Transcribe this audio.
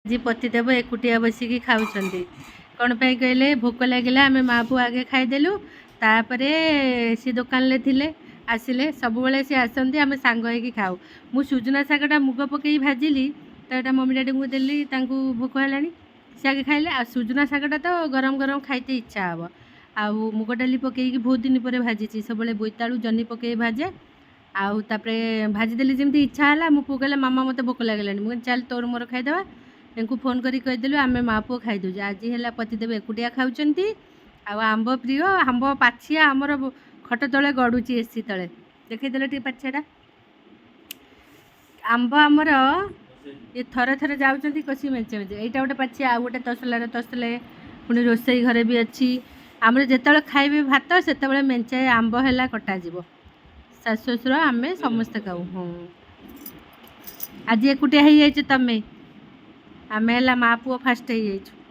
जी पतिदेव एकुटिया बसिकी खाऊंट कौन पे कहले भोक लगे आम माँ पु आगे खाईदेलु तापर सी दुकान ले थिले आसिले सब बेले सी आसती आम सांग होगी खाऊ मु सुजना शागटा मुग पकई भाजिली तो यहाँ मम्मी डाडी को देली भोक है सी आगे खाइले आ सुजना शागटा तो गरम गरम खाइते इच्छा हे आउ मुग डाली पकईकी बहुत दिन पर भाजी सब बोईतालु जनी पकई भाजे आउे भाजीदेली जमी इच्छा है मो कहला मामा मत भोक लगे मुझे चल तोर मोर खाईदे तांको फोन करी कहीदेलु आम माँ पुओ खाईदे आज है पतिदेव एकुटिया खाऊंट आंब प्रिय आंब पाछिया आमर खट तले गड़ुची एसी तले देखईदेल टे पाछियाटा आंब आमर ये थरे थरे जाऊँच कषि मेचे मेचे यहाँ गोटे पाछिया आ गए तसलार तसले पुणी रोसई घरे भी अच्छी आम जिते खाइबे भात से मेंचाए आंब है कटाଯିव शाशु शशुर आम समस्ते खाऊ हाँ आज एकुटिया हो तमें आम है माँ पुओ फास्ट हो